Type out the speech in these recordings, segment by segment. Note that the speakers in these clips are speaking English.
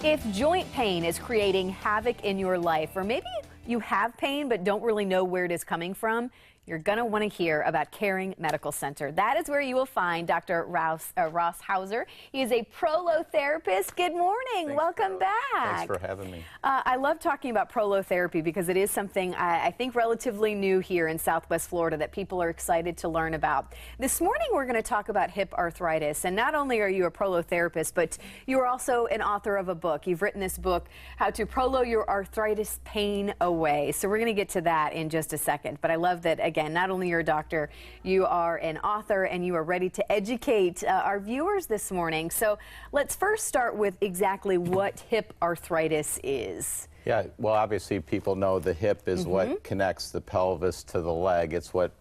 If joint pain is creating havoc in your life, or maybe you have pain but don't really know where it is coming from, you're going to want to hear about Caring Medical Center. That is where you will find Dr. Ross Hauser. He is a prolotherapist. Good morning. Thanks, Welcome back. Thanks for having me. I love talking about prolotherapy because it is something I think relatively new here in Southwest Florida that people are excited to learn about. This morning we're going to talk about hip arthritis, and not only are you a prolotherapist, but you are also an author of a book. You've written this book, How to Prolo Your Arthritis Pain Away. So we're going to get to that in just a second. But I love that, again, not only you're a doctor, you are an author, and you are ready to educate our viewers this morning. So let's first start with exactly what hip arthritis is. Yeah, well, obviously people know the hip is what connects the pelvis to the leg. It's what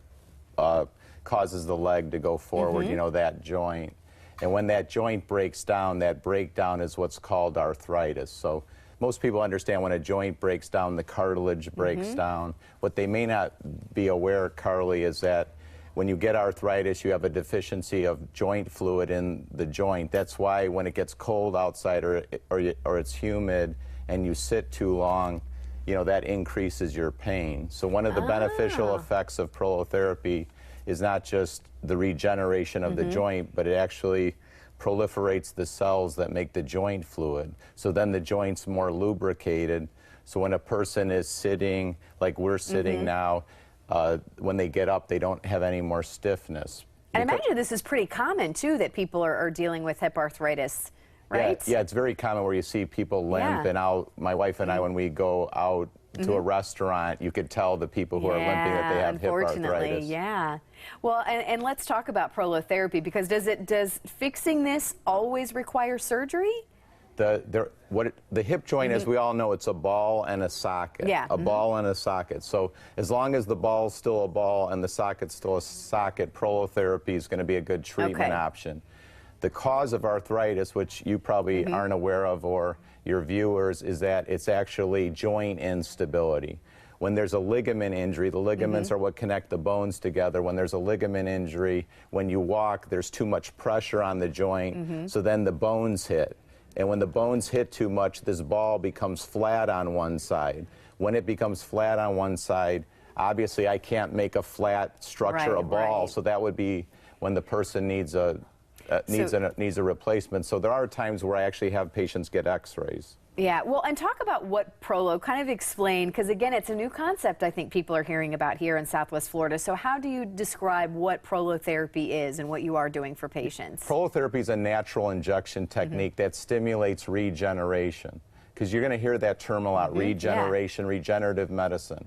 causes the leg to go forward, you know, that joint. And when that joint breaks down, that breakdown is what's called arthritis. So most people understand when a joint breaks down, the cartilage breaks down. What they may not be aware, Carly, is that when you get arthritis, you have a deficiency of joint fluid in the joint. That's why when it gets cold outside or it's humid and you sit too long, you know, that increases your pain. So one of the beneficial effects of prolotherapy is not just the regeneration of the joint, but it actually proliferates the cells that make the joint fluid. So then the joint's more lubricated. So when a person is sitting, like we're sitting now, when they get up, they don't have any more stiffness. And I imagine this is pretty common, too, that people are dealing with hip arthritis, right? Yeah, it's very common where you see people limp and out. My wife and I, when we go out to a restaurant, you could tell the people who are limping that they have hip arthritis. Yeah. Well, and let's talk about prolotherapy, because does fixing this always require surgery? The hip joint, as we all know, it's a ball and a socket. Yeah. A ball and a socket. So as long as the ball's still a ball and the socket's still a socket, prolotherapy is going to be a good treatment option. The cause of arthritis, which you probably aren't aware of, or your viewers, is that it's actually joint instability. When there's a ligament injury, the ligaments are what connect the bones together. When there's a ligament injury, when you walk, there's too much pressure on the joint, so then the bones hit. And when the bones hit too much, this ball becomes flat on one side. When it becomes flat on one side, obviously I can't make a flat structure, a ball, so that would be when the person needs a replacement. So there are times where I actually have patients get x-rays. Yeah, well, and talk about what prolo, kind of explain, because again, it's a new concept I think people are hearing about here in Southwest Florida. So how do you describe what prolotherapy is and what you are doing for patients? Prolotherapy is a natural injection technique that stimulates regeneration, because you're going to hear that term a lot, regeneration, regenerative medicine.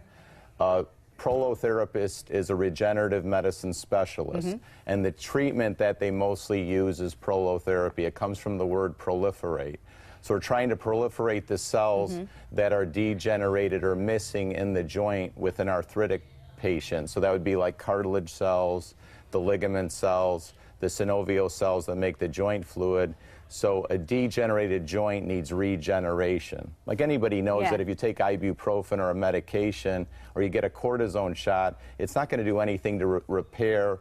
Prolotherapist is a regenerative medicine specialist, and the treatment that they mostly use is prolotherapy. It comes from the word proliferate. So we're trying to proliferate the cells that are degenerated or missing in the joint with an arthritic patient. So that would be like cartilage cells, the ligament cells, the synovial cells that make the joint fluid. So a degenerated joint needs regeneration. Like anybody knows that if you take ibuprofen or a medication or you get a cortisone shot, it's not going to do anything to repair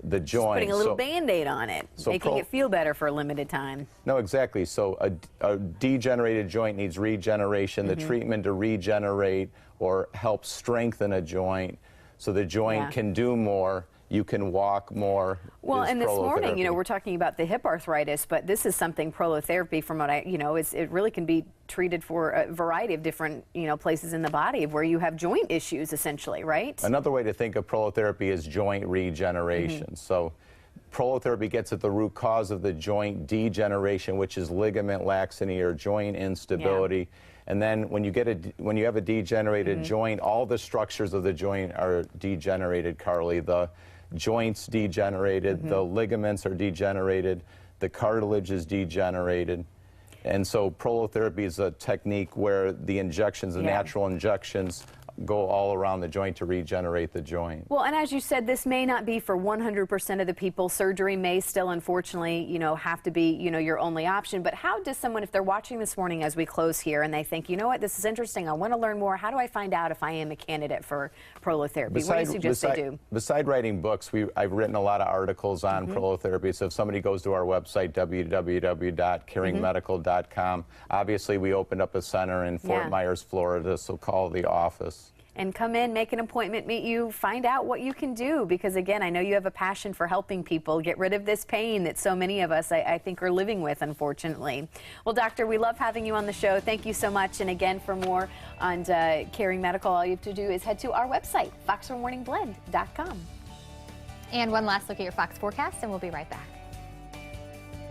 the joint. Just putting a little Band-Aid on it, making it feel better for a limited time. No, exactly. So a degenerated joint needs regeneration, the treatment to regenerate or help strengthen a joint so the joint can do more. You can walk more. Well, and this morning, you know, we're talking about the hip arthritis, but this is something, prolotherapy, from what it really can be treated for a variety of different, places in the body where you have joint issues, essentially, right? Another way to think of prolotherapy is joint regeneration. So prolotherapy gets at the root cause of the joint degeneration, which is ligament laxity or joint instability. And then when you have a degenerated joint, all the structures of the joint are degenerated, Carly. The joints degenerated, the ligaments are degenerated, the cartilage is degenerated. And so prolotherapy is a technique where the injections, the natural injections, go all around the joint to regenerate the joint. Well, and as you said, this may not be for 100% of the people. Surgery may still, unfortunately, have to be, your only option. But how does someone, if they're watching this morning as we close here and they think, you know what, this is interesting, I want to learn more, how do I find out if I am a candidate for prolotherapy? What do you suggest they do? Beside writing books, I've written a lot of articles on prolotherapy. So if somebody goes to our website, www.caringmedical.com, obviously we opened up a center in Fort Myers, Florida, so call the office. And come in, make an appointment, meet you, find out what you can do. Because again, I know you have a passion for helping people get rid of this pain that so many of us, I think, are living with, unfortunately. Well, doctor, we love having you on the show. Thank you so much. And again, for more on Caring Medical, all you have to do is head to our website, fox4morningblend.com. And one last look at your Fox forecast, and we'll be right back.